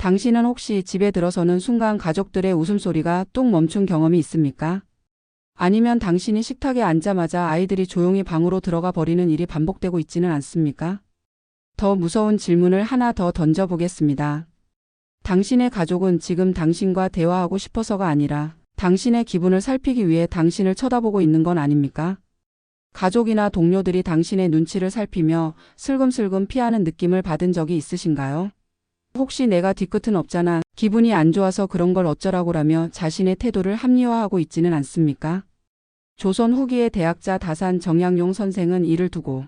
당신은 혹시 집에 들어서는 순간 가족들의 웃음소리가 뚝 멈춘 경험이 있습니까? 아니면 당신이 식탁에 앉자마자 아이들이 조용히 방으로 들어가 버리는 일이 반복되고 있지는 않습니까? 더 무서운 질문을 하나 더 던져보겠습니다. 당신의 가족은 지금 당신과 대화하고 싶어서가 아니라 당신의 기분을 살피기 위해 당신을 쳐다보고 있는 건 아닙니까? 가족이나 동료들이 당신의 눈치를 살피며 슬금슬금 피하는 느낌을 받은 적이 있으신가요? 혹시 내가 뒤끝은 없잖아, 기분이 안 좋아서 그런 걸 어쩌라고라며 자신의 태도를 합리화하고 있지는 않습니까? 조선 후기의 대학자 다산 정약용 선생은 이를 두고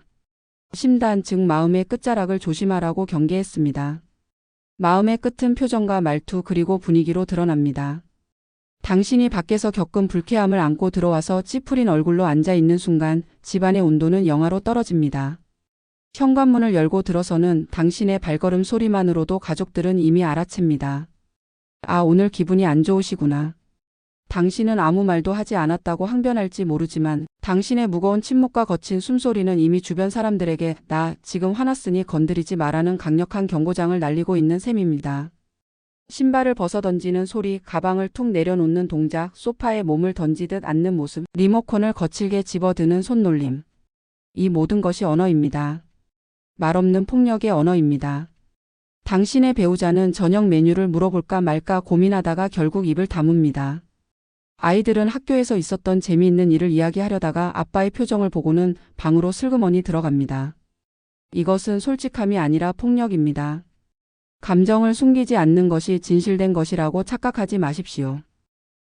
심단 즉 마음의 끝자락을 조심하라고 경계했습니다. 마음의 끝은 표정과 말투 그리고 분위기로 드러납니다. 당신이 밖에서 겪은 불쾌함을 안고 들어와서 찌푸린 얼굴로 앉아있는 순간 집안의 온도는 영하로 떨어집니다. 현관문을 열고 들어서는 당신의 발걸음 소리만으로도 가족들은 이미 알아챕니다. 아, 오늘 기분이 안 좋으시구나. 당신은 아무 말도 하지 않았다고 항변할지 모르지만 당신의 무거운 침묵과 거친 숨소리는 이미 주변 사람들에게 나 지금 화났으니 건드리지 마라는 강력한 경고장을 날리고 있는 셈입니다. 신발을 벗어던지는 소리, 가방을 툭 내려놓는 동작, 소파에 몸을 던지듯 앉는 모습, 리모컨을 거칠게 집어드는 손놀림. 이 모든 것이 언어입니다. 말없는 폭력의 언어입니다. 당신의 배우자는 저녁 메뉴를 물어볼까 말까 고민하다가 결국 입을 다뭅니다. 아이들은 학교에서 있었던 재미있는 일을 이야기하려다가 아빠의 표정을 보고는 방으로 슬그머니 들어갑니다. 이것은 솔직함이 아니라 폭력입니다. 감정을 숨기지 않는 것이 진실된 것이라고 착각하지 마십시오.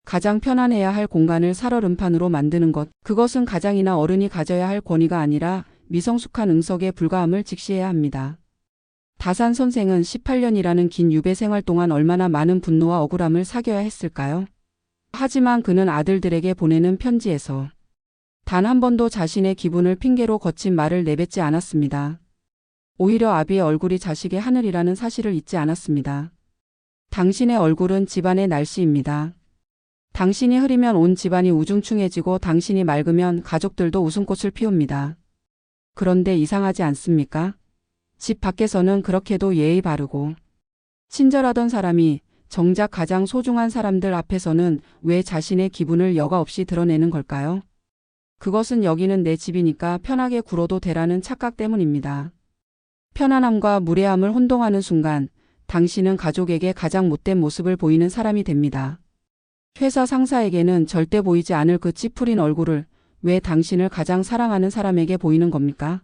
가장 편안해야 할 공간을 살얼음판으로 만드는 것, 그것은 가장이나 어른이 가져야 할 권위가 아니라 미성숙한 응석에 불과함을 직시해야 합니다. 다산 선생은 18년이라는 긴 유배 생활 동안 얼마나 많은 분노와 억울함을 사겨야 했을까요? 하지만 그는 아들들에게 보내는 편지에서 단 한 번도 자신의 기분을 핑계로 거친 말을 내뱉지 않았습니다. 오히려 아비의 얼굴이 자식의 하늘이라는 사실을 잊지 않았습니다. 당신의 얼굴은 집안의 날씨입니다. 당신이 흐리면 온 집안이 우중충해지고 당신이 맑으면 가족들도 웃음꽃을 피웁니다. 그런데 이상하지 않습니까? 집 밖에서는 그렇게도 예의 바르고 친절하던 사람이 정작 가장 소중한 사람들 앞에서는 왜 자신의 기분을 여과 없이 드러내는 걸까요? 그것은 여기는 내 집이니까 편하게 굴어도 되라는 착각 때문입니다. 편안함과 무례함을 혼동하는 순간 당신은 가족에게 가장 못된 모습을 보이는 사람이 됩니다. 회사 상사에게는 절대 보이지 않을 그 찌푸린 얼굴을 왜 당신을 가장 사랑하는 사람에게 보이는 겁니까?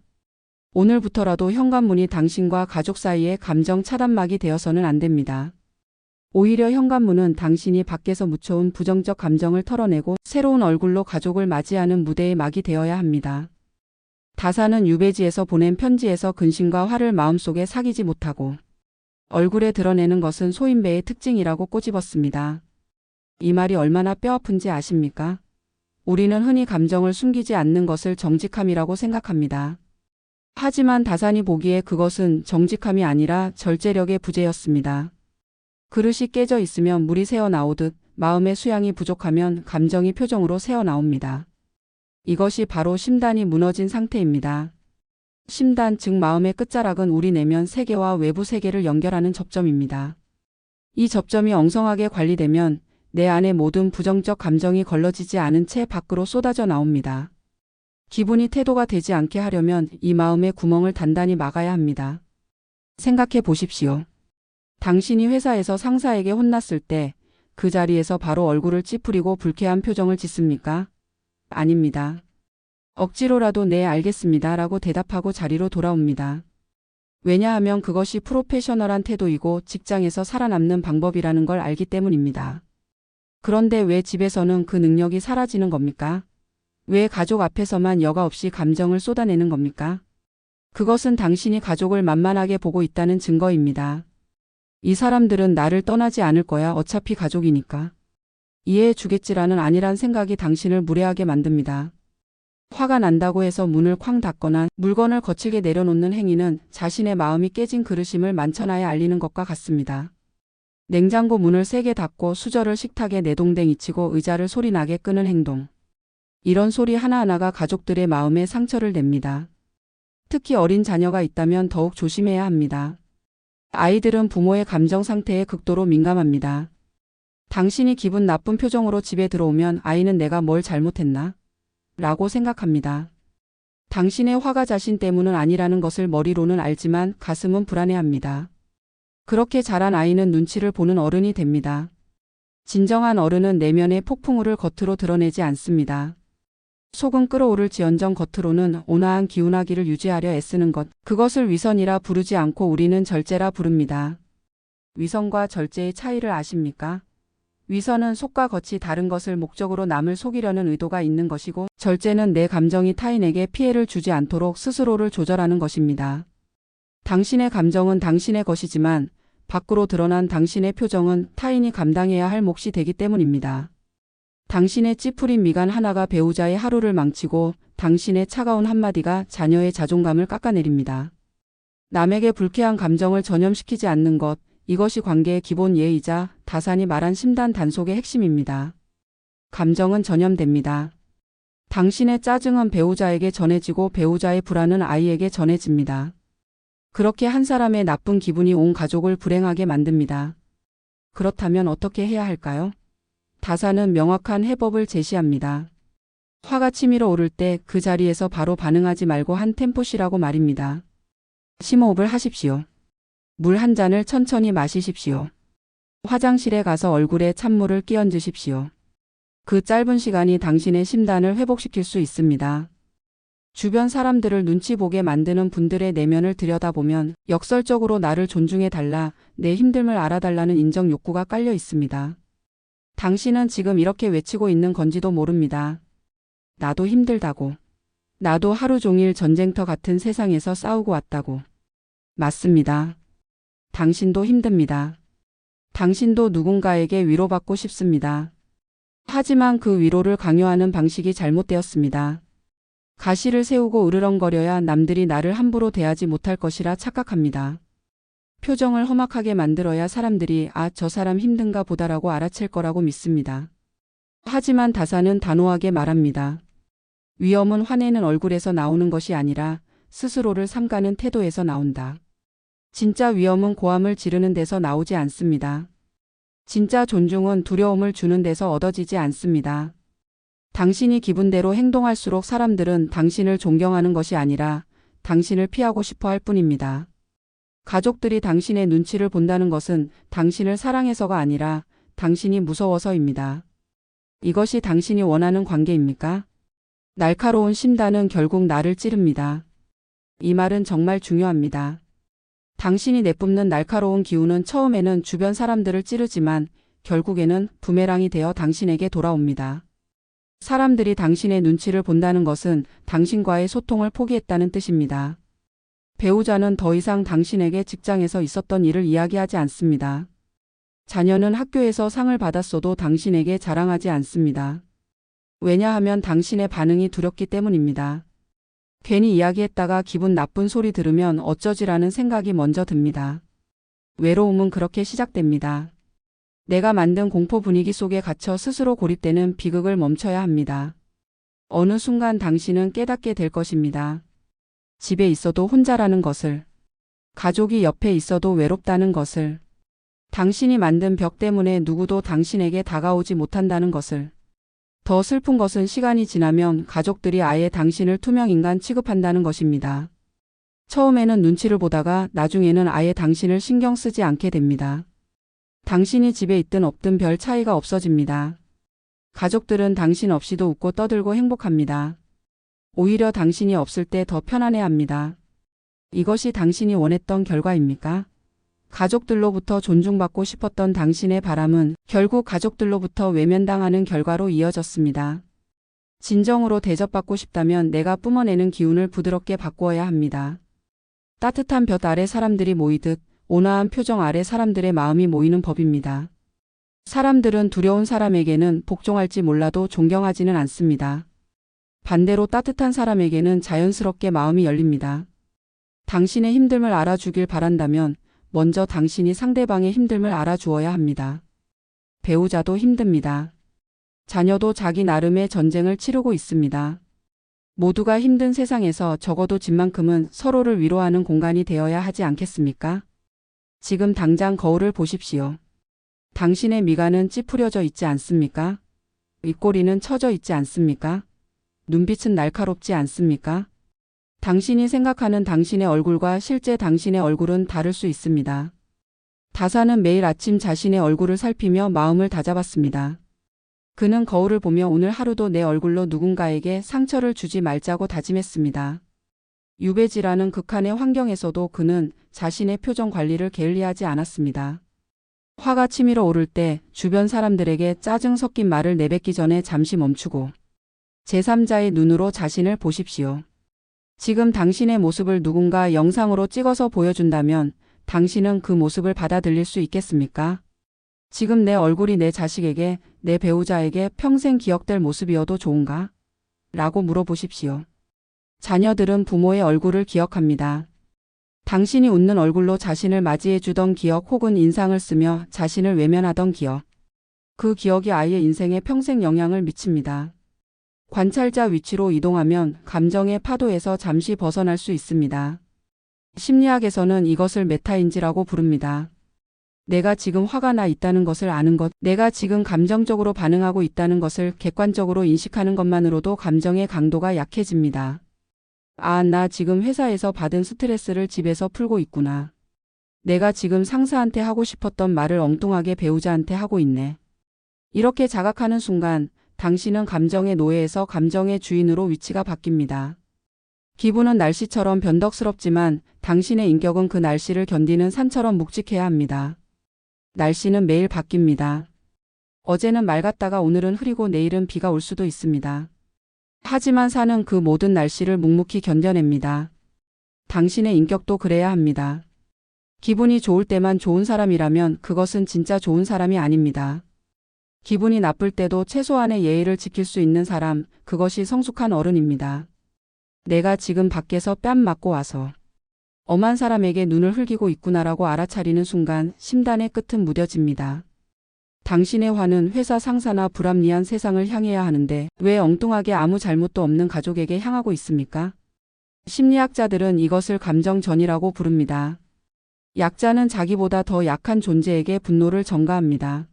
오늘부터라도 현관문이 당신과 가족 사이의 감정 차단막이 되어서는 안 됩니다. 오히려 현관문은 당신이 밖에서 묻혀온 부정적 감정을 털어내고 새로운 얼굴로 가족을 맞이하는 무대의 막이 되어야 합니다. 다산은 유배지에서 보낸 편지에서 근심과 화를 마음속에 사귀지 못하고 얼굴에 드러내는 것은 소인배의 특징이라고 꼬집었습니다. 이 말이 얼마나 뼈아픈지 아십니까? 우리는 흔히 감정을 숨기지 않는 것을 정직함이라고 생각합니다. 하지만 다산이 보기에 그것은 정직함이 아니라 절제력의 부재였습니다. 그릇이 깨져 있으면 물이 새어나오듯 마음의 수양이 부족하면 감정이 표정으로 새어나옵니다. 이것이 바로 심단이 무너진 상태입니다. 심단 즉 마음의 끝자락은 우리 내면 세계와 외부 세계를 연결하는 접점입니다. 이 접점이 엉성하게 관리되면 내 안의 모든 부정적 감정이 걸러지지 않은 채 밖으로 쏟아져 나옵니다. 기분이 태도가 되지 않게 하려면 이 마음의 구멍을 단단히 막아야 합니다. 생각해 보십시오. 당신이 회사에서 상사에게 혼났을 때 그 자리에서 바로 얼굴을 찌푸리고 불쾌한 표정을 짓습니까? 아닙니다. 억지로라도 네 알겠습니다 라고 대답하고 자리로 돌아옵니다. 왜냐하면 그것이 프로페셔널한 태도이고 직장에서 살아남는 방법이라는 걸 알기 때문입니다. 그런데 왜 집에서는 그 능력이 사라지는 겁니까? 왜 가족 앞에서만 여과 없이 감정을 쏟아내는 겁니까? 그것은 당신이 가족을 만만하게 보고 있다는 증거입니다. 이 사람들은 나를 떠나지 않을 거야. 어차피 가족이니까. 이해해 주겠지라는 안일한 생각이 당신을 무례하게 만듭니다. 화가 난다고 해서 문을 쾅 닫거나 물건을 거칠게 내려놓는 행위는 자신의 마음이 깨진 그릇임을 만천하에 알리는 것과 같습니다. 냉장고 문을 세게 닫고 수저를 식탁에 내동댕이 치고 의자를 소리나게 끄는 행동. 이런 소리 하나하나가 가족들의 마음에 상처를 냅니다. 특히 어린 자녀가 있다면 더욱 조심해야 합니다. 아이들은 부모의 감정 상태에 극도로 민감합니다. 당신이 기분 나쁜 표정으로 집에 들어오면 아이는 내가 뭘 잘못했나? 라고 생각합니다. 당신의 화가 자신 때문은 아니라는 것을 머리로는 알지만 가슴은 불안해합니다. 그렇게 자란 아이는 눈치를 보는 어른이 됩니다. 진정한 어른은 내면의 폭풍우를 겉으로 드러내지 않습니다. 속은 끓어오를지언정 겉으로는 온화한 기운하기를 유지하려 애쓰는 것, 그것을 위선이라 부르지 않고 우리는 절제라 부릅니다. 위선과 절제의 차이를 아십니까? 위선은 속과 겉이 다른 것을 목적으로 남을 속이려는 의도가 있는 것이고, 절제는 내 감정이 타인에게 피해를 주지 않도록 스스로를 조절하는 것입니다. 당신의 감정은 당신의 것이지만 밖으로 드러난 당신의 표정은 타인이 감당해야 할 몫이 되기 때문입니다. 당신의 찌푸린 미간 하나가 배우자의 하루를 망치고 당신의 차가운 한마디가 자녀의 자존감을 깎아내립니다. 남에게 불쾌한 감정을 전염시키지 않는 것, 이것이 관계의 기본 예의이자 다산이 말한 심단 단속의 핵심입니다. 감정은 전염됩니다. 당신의 짜증은 배우자에게 전해지고 배우자의 불안은 아이에게 전해집니다. 그렇게 한 사람의 나쁜 기분이 온 가족을 불행하게 만듭니다. 그렇다면 어떻게 해야 할까요? 다산은 명확한 해법을 제시합니다. 화가 치밀어 오를 때 그 자리에서 바로 반응하지 말고 한 템포 쉬라고 말입니다. 심호흡을 하십시오. 물 한 잔을 천천히 마시십시오. 화장실에 가서 얼굴에 찬물을 끼얹으십시오. 그 짧은 시간이 당신의 심단을 회복시킬 수 있습니다. 주변 사람들을 눈치 보게 만드는 분들의 내면을 들여다보면 역설적으로 나를 존중해달라, 내 힘듦을 알아달라는 인정 욕구가 깔려 있습니다. 당신은 지금 이렇게 외치고 있는 건지도 모릅니다. 나도 힘들다고. 나도 하루 종일 전쟁터 같은 세상에서 싸우고 왔다고. 맞습니다. 당신도 힘듭니다. 당신도 누군가에게 위로받고 싶습니다. 하지만 그 위로를 강요하는 방식이 잘못되었습니다. 가시를 세우고 으르렁거려야 남들이 나를 함부로 대하지 못할 것이라 착각합니다. 표정을 험악하게 만들어야 사람들이 저 사람 힘든가 보다라고 알아챌 거라고 믿습니다. 하지만 다산은 단호하게 말합니다. 위험은 화내는 얼굴에서 나오는 것이 아니라 스스로를 삼가는 태도에서 나온다. 진짜 위험은 고함을 지르는 데서 나오지 않습니다. 진짜 존중은 두려움을 주는 데서 얻어지지 않습니다. 당신이 기분대로 행동할수록 사람들은 당신을 존경하는 것이 아니라 당신을 피하고 싶어 할 뿐입니다. 가족들이 당신의 눈치를 본다는 것은 당신을 사랑해서가 아니라 당신이 무서워서입니다. 이것이 당신이 원하는 관계입니까? 날카로운 심단은 결국 나를 찌릅니다. 이 말은 정말 중요합니다. 당신이 내뿜는 날카로운 기운은 처음에는 주변 사람들을 찌르지만 결국에는 부메랑이 되어 당신에게 돌아옵니다. 사람들이 당신의 눈치를 본다는 것은 당신과의 소통을 포기했다는 뜻입니다. 배우자는 더 이상 당신에게 직장에서 있었던 일을 이야기하지 않습니다. 자녀는 학교에서 상을 받았어도 당신에게 자랑하지 않습니다. 왜냐하면 당신의 반응이 두렵기 때문입니다. 괜히 이야기했다가 기분 나쁜 소리 들으면 어쩌지라는 생각이 먼저 듭니다. 외로움은 그렇게 시작됩니다. 내가 만든 공포 분위기 속에 갇혀 스스로 고립되는 비극을 멈춰야 합니다. 어느 순간 당신은 깨닫게 될 것입니다. 집에 있어도 혼자라는 것을, 가족이 옆에 있어도 외롭다는 것을, 당신이 만든 벽 때문에 누구도 당신에게 다가오지 못한다는 것을, 더 슬픈 것은 시간이 지나면 가족들이 아예 당신을 투명인간 취급한다는 것입니다. 처음에는 눈치를 보다가 나중에는 아예 당신을 신경 쓰지 않게 됩니다. 당신이 집에 있든 없든 별 차이가 없어집니다. 가족들은 당신 없이도 웃고 떠들고 행복합니다. 오히려 당신이 없을 때 더 편안해합니다. 이것이 당신이 원했던 결과입니까? 가족들로부터 존중받고 싶었던 당신의 바람은 결국 가족들로부터 외면당하는 결과로 이어졌습니다. 진정으로 대접받고 싶다면 내가 뿜어내는 기운을 부드럽게 바꾸어야 합니다. 따뜻한 볕 아래 사람들이 모이듯 온화한 표정 아래 사람들의 마음이 모이는 법입니다. 사람들은 두려운 사람에게는 복종할지 몰라도 존경하지는 않습니다. 반대로 따뜻한 사람에게는 자연스럽게 마음이 열립니다. 당신의 힘듦을 알아주길 바란다면 먼저 당신이 상대방의 힘듦을 알아주어야 합니다. 배우자도 힘듭니다. 자녀도 자기 나름의 전쟁을 치르고 있습니다. 모두가 힘든 세상에서 적어도 집만큼은 서로를 위로하는 공간이 되어야 하지 않겠습니까? 지금 당장 거울을 보십시오. 당신의 미간은 찌푸려져 있지 않습니까? 입꼬리는 처져 있지 않습니까? 눈빛은 날카롭지 않습니까? 당신이 생각하는 당신의 얼굴과 실제 당신의 얼굴은 다를 수 있습니다. 다사는 매일 아침 자신의 얼굴을 살피며 마음을 다잡았습니다. 그는 거울을 보며 오늘 하루도 내 얼굴로 누군가에게 상처를 주지 말자고 다짐했습니다. 유배지라는 극한의 환경에서도 그는 자신의 표정 관리를 게을리하지 않았습니다. 화가 치밀어 오를 때 주변 사람들에게 짜증 섞인 말을 내뱉기 전에 잠시 멈추고 제3자의 눈으로 자신을 보십시오. 지금 당신의 모습을 누군가 영상으로 찍어서 보여준다면 당신은 그 모습을 받아들일 수 있겠습니까? 지금 내 얼굴이 내 자식에게, 내 배우자에게 평생 기억될 모습이어도 좋은가? 라고 물어보십시오. 자녀들은 부모의 얼굴을 기억합니다. 당신이 웃는 얼굴로 자신을 맞이해 주던 기억 혹은 인상을 쓰며 자신을 외면하던 기억. 그 기억이 아이의 인생에 평생 영향을 미칩니다. 관찰자 위치로 이동하면 감정의 파도에서 잠시 벗어날 수 있습니다. 심리학에서는 이것을 메타인지라고 부릅니다. 내가 지금 화가 나 있다는 것을 아는 것, 내가 지금 감정적으로 반응하고 있다는 것을 객관적으로 인식하는 것만으로도 감정의 강도가 약해집니다. 아, 나 지금 회사에서 받은 스트레스를 집에서 풀고 있구나. 내가 지금 상사한테 하고 싶었던 말을 엉뚱하게 배우자한테 하고 있네. 이렇게 자각하는 순간 당신은 감정의 노예에서 감정의 주인으로 위치가 바뀝니다. 기분은 날씨처럼 변덕스럽지만 당신의 인격은 그 날씨를 견디는 산처럼 묵직해야 합니다. 날씨는 매일 바뀝니다. 어제는 맑았다가 오늘은 흐리고 내일은 비가 올 수도 있습니다. 하지만 산은 그 모든 날씨를 묵묵히 견뎌냅니다. 당신의 인격도 그래야 합니다. 기분이 좋을 때만 좋은 사람이라면 그것은 진짜 좋은 사람이 아닙니다. 기분이 나쁠 때도 최소한의 예의를 지킬 수 있는 사람, 그것이 성숙한 어른입니다. 내가 지금 밖에서 뺨 맞고 와서 엄한 사람에게 눈을 흘기고 있구나라고 알아차리는 순간 심단의 끝은 무뎌집니다. 당신의 화는 회사 상사나 불합리한 세상을 향해야 하는데 왜 엉뚱하게 아무 잘못도 없는 가족에게 향하고 있습니까? 심리학자들은 이것을 감정전이라고 부릅니다. 약자는 자기보다 더 약한 존재에게 분노를 전가합니다.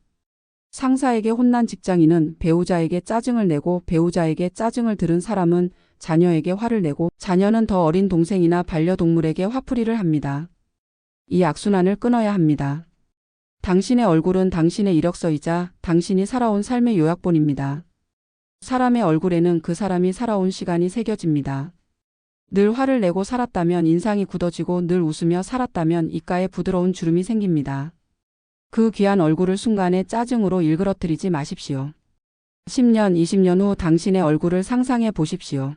상사에게 혼난 직장인은 배우자에게 짜증을 내고 배우자에게 짜증을 들은 사람은 자녀에게 화를 내고 자녀는 더 어린 동생이나 반려동물에게 화풀이를 합니다. 이 악순환을 끊어야 합니다. 당신의 얼굴은 당신의 이력서이자 당신이 살아온 삶의 요약본입니다. 사람의 얼굴에는 그 사람이 살아온 시간이 새겨집니다. 늘 화를 내고 살았다면 인상이 굳어지고 늘 웃으며 살았다면 입가에 부드러운 주름이 생깁니다. 그 귀한 얼굴을 순간에 짜증으로 일그러뜨리지 마십시오. 10년, 20년 후 당신의 얼굴을 상상해 보십시오.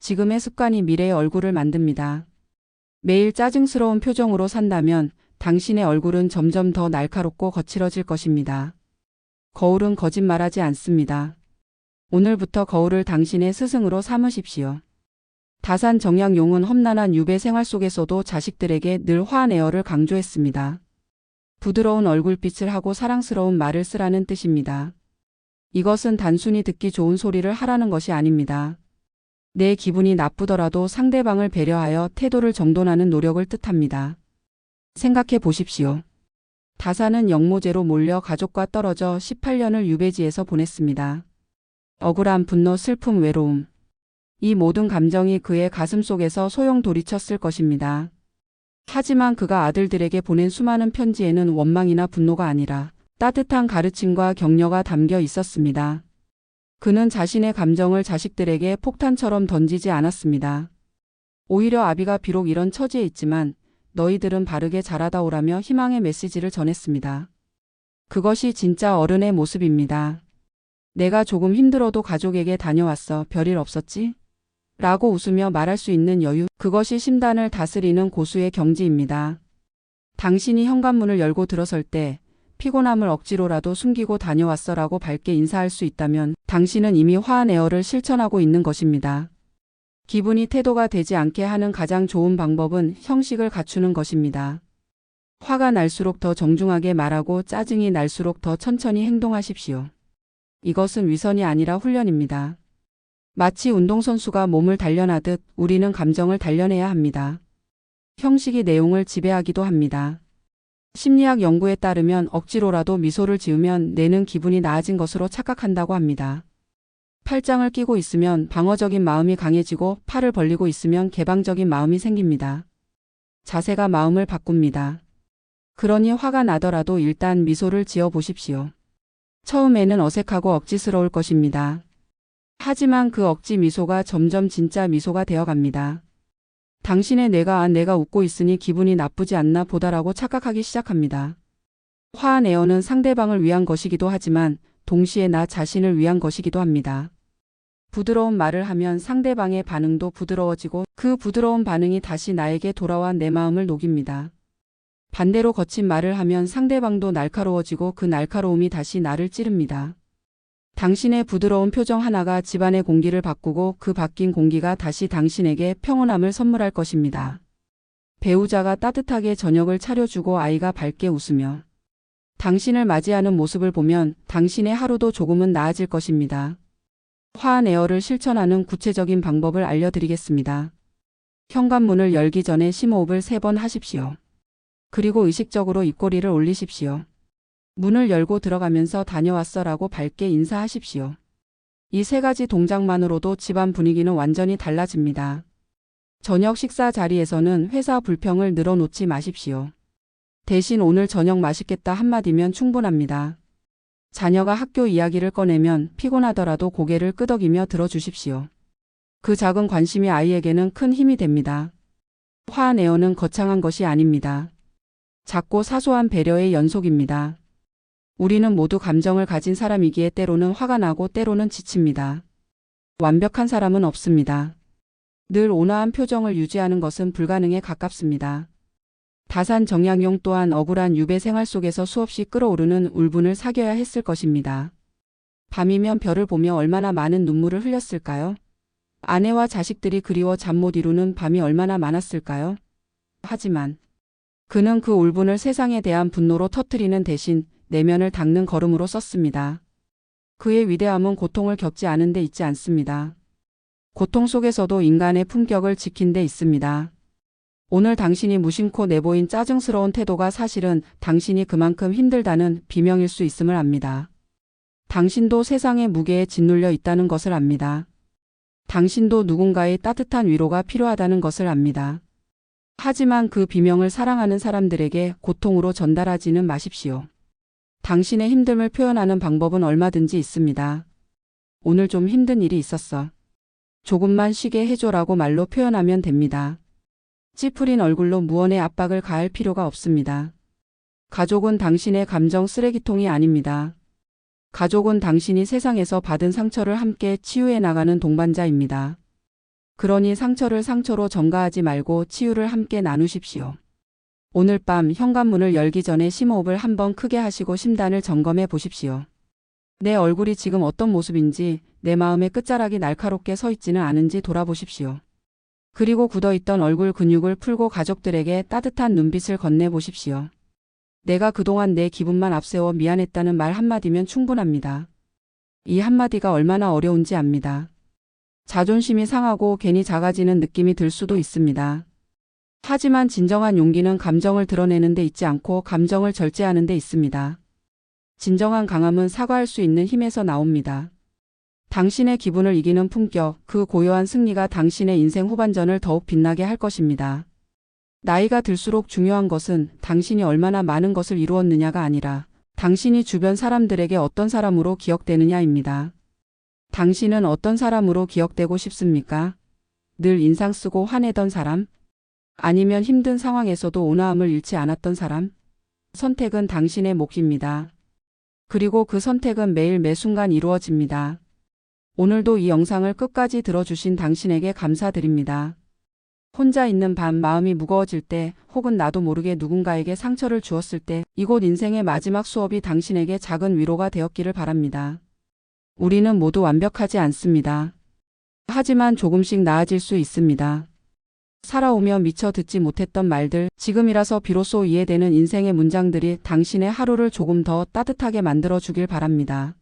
지금의 습관이 미래의 얼굴을 만듭니다. 매일 짜증스러운 표정으로 산다면 당신의 얼굴은 점점 더 날카롭고 거칠어질 것입니다. 거울은 거짓말하지 않습니다. 오늘부터 거울을 당신의 스승으로 삼으십시오. 다산 정약용은 험난한 유배 생활 속에서도 자식들에게 늘 화한 에어를 강조했습니다. 부드러운 얼굴빛을 하고 사랑스러운 말을 쓰라는 뜻입니다. 이것은 단순히 듣기 좋은 소리를 하라는 것이 아닙니다. 내 기분이 나쁘더라도 상대방을 배려하여 태도를 정돈하는 노력을 뜻합니다. 생각해 보십시오. 다사는 영모제로 몰려 가족과 떨어져 18년을 유배지에서 보냈습니다. 억울함, 분노, 슬픔, 외로움. 이 모든 감정이 그의 가슴 속에서 소용돌이쳤을 것입니다. 하지만 그가 아들들에게 보낸 수많은 편지에는 원망이나 분노가 아니라 따뜻한 가르침과 격려가 담겨 있었습니다. 그는 자신의 감정을 자식들에게 폭탄처럼 던지지 않았습니다. 오히려 아비가 비록 이런 처지에 있지만 너희들은 바르게 자라다오라며 희망의 메시지를 전했습니다. 그것이 진짜 어른의 모습입니다. 내가 조금 힘들어도 가족에게 다녀왔어. 별일 없었지? 라고 웃으며 말할 수 있는 여유, 그것이 심단을 다스리는 고수의 경지입니다. 당신이 현관문을 열고 들어설 때 피곤함을 억지로라도 숨기고 다녀왔어 라고 밝게 인사할 수 있다면 당신은 이미 화한 에어를 실천하고 있는 것입니다. 기분이 태도가 되지 않게 하는 가장 좋은 방법은 형식을 갖추는 것입니다. 화가 날수록 더 정중하게 말하고 짜증이 날수록 더 천천히 행동하십시오. 이것은 위선이 아니라 훈련입니다. 마치 운동선수가 몸을 단련하듯 우리는 감정을 단련해야 합니다. 형식이 내용을 지배하기도 합니다. 심리학 연구에 따르면 억지로라도 미소를 지으면 뇌는 기분이 나아진 것으로 착각한다고 합니다. 팔짱을 끼고 있으면 방어적인 마음이 강해지고 팔을 벌리고 있으면 개방적인 마음이 생깁니다. 자세가 마음을 바꿉니다. 그러니 화가 나더라도 일단 미소를 지어 보십시오. 처음에는 어색하고 억지스러울 것입니다. 하지만 그 억지 미소가 점점 진짜 미소가 되어갑니다. 당신의 뇌가 내가 웃고 있으니 기분이 나쁘지 않나 보다라고 착각하기 시작합니다. 화한 에어는 상대방을 위한 것이기도 하지만 동시에 나 자신을 위한 것이기도 합니다. 부드러운 말을 하면 상대방의 반응도 부드러워지고 그 부드러운 반응이 다시 나에게 돌아와 내 마음을 녹입니다. 반대로 거친 말을 하면 상대방도 날카로워지고 그 날카로움이 다시 나를 찌릅니다. 당신의 부드러운 표정 하나가 집안의 공기를 바꾸고 그 바뀐 공기가 다시 당신에게 평온함을 선물할 것입니다. 배우자가 따뜻하게 저녁을 차려주고 아이가 밝게 웃으며 당신을 맞이하는 모습을 보면 당신의 하루도 조금은 나아질 것입니다. 화한 에어를 실천하는 구체적인 방법을 알려드리겠습니다. 현관문을 열기 전에 심호흡을 3번 하십시오. 그리고 의식적으로 입꼬리를 올리십시오. 문을 열고 들어가면서 다녀왔어라고 밝게 인사하십시오. 이 3가지 동작만으로도 집안 분위기는 완전히 달라집니다. 저녁 식사 자리에서는 회사 불평을 늘어놓지 마십시오. 대신 오늘 저녁 맛있겠다 한마디면 충분합니다. 자녀가 학교 이야기를 꺼내면 피곤하더라도 고개를 끄덕이며 들어주십시오. 그 작은 관심이 아이에게는 큰 힘이 됩니다. 화한 에어는 거창한 것이 아닙니다. 작고 사소한 배려의 연속입니다. 우리는 모두 감정을 가진 사람이기에 때로는 화가 나고 때로는 지칩니다. 완벽한 사람은 없습니다. 늘 온화한 표정을 유지하는 것은 불가능에 가깝습니다. 다산 정약용 또한 억울한 유배 생활 속에서 수없이 끓어오르는 울분을 사겨야 했을 것입니다. 밤이면 별을 보며 얼마나 많은 눈물을 흘렸을까요? 아내와 자식들이 그리워 잠 못 이루는 밤이 얼마나 많았을까요? 하지만 그는 그 울분을 세상에 대한 분노로 터뜨리는 대신 내면을 닦는 걸음으로 썼습니다. 그의 위대함은 고통을 겪지 않은 데 있지 않습니다. 고통 속에서도 인간의 품격을 지킨 데 있습니다. 오늘 당신이 무심코 내보인 짜증스러운 태도가 사실은 당신이 그만큼 힘들다는 비명일 수 있음을 압니다. 당신도 세상의 무게에 짓눌려 있다는 것을 압니다. 당신도 누군가의 따뜻한 위로가 필요하다는 것을 압니다. 하지만 그 비명을 사랑하는 사람들에게 고통으로 전달하지는 마십시오. 당신의 힘듦을 표현하는 방법은 얼마든지 있습니다. 오늘 좀 힘든 일이 있었어. 조금만 쉬게 해줘라고 말로 표현하면 됩니다. 찌푸린 얼굴로 무언의 압박을 가할 필요가 없습니다. 가족은 당신의 감정 쓰레기통이 아닙니다. 가족은 당신이 세상에서 받은 상처를 함께 치유해 나가는 동반자입니다. 그러니 상처를 상처로 전가하지 말고 치유를 함께 나누십시오. 오늘 밤 현관문을 열기 전에 심호흡을 한번 크게 하시고 심단을 점검해 보십시오. 내 얼굴이 지금 어떤 모습인지, 내 마음의 끝자락이 날카롭게 서 있지는 않은지 돌아보십시오. 그리고 굳어있던 얼굴 근육을 풀고 가족들에게 따뜻한 눈빛을 건네보십시오. 내가 그동안 내 기분만 앞세워 미안했다는 말 한마디면 충분합니다. 이 한마디가 얼마나 어려운지 압니다. 자존심이 상하고 괜히 작아지는 느낌이 들 수도 있습니다. 하지만 진정한 용기는 감정을 드러내는 데 있지 않고 감정을 절제하는 데 있습니다. 진정한 강함은 사과할 수 있는 힘에서 나옵니다. 당신의 기분을 이기는 품격, 그 고요한 승리가 당신의 인생 후반전을 더욱 빛나게 할 것입니다. 나이가 들수록 중요한 것은 당신이 얼마나 많은 것을 이루었느냐가 아니라 당신이 주변 사람들에게 어떤 사람으로 기억되느냐입니다. 당신은 어떤 사람으로 기억되고 싶습니까? 늘 인상 쓰고 화내던 사람? 아니면 힘든 상황에서도 온화함을 잃지 않았던 사람? 선택은 당신의 몫입니다. 그리고 그 선택은 매일 매 순간 이루어집니다. 오늘도 이 영상을 끝까지 들어주신 당신에게 감사드립니다. 혼자 있는 밤 마음이 무거워질 때 혹은 나도 모르게 누군가에게 상처를 주었을 때 이곳 인생의 마지막 수업이 당신에게 작은 위로가 되었기를 바랍니다. 우리는 모두 완벽하지 않습니다. 하지만 조금씩 나아질 수 있습니다. 살아오며 미처 듣지 못했던 말들, 지금이라서 비로소 이해되는 인생의 문장들이 당신의 하루를 조금 더 따뜻하게 만들어주길 바랍니다.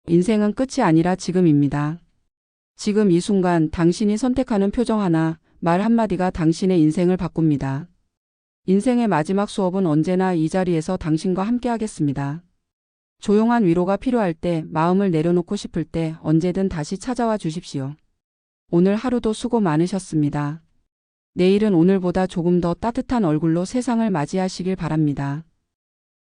인생은 끝이 아니라 지금입니다. 지금 이 순간 당신이 선택하는 표정 하나, 말 한마디가 당신의 인생을 바꿉니다. 인생의 마지막 수업은 언제나 이 자리에서 당신과 함께 하겠습니다. 조용한 위로가 필요할 때, 마음을 내려놓고 싶을 때 언제든 다시 찾아와 주십시오. 오늘 하루도 수고 많으셨습니다. 내일은 오늘보다 조금 더 따뜻한 얼굴로 세상을 맞이하시길 바랍니다.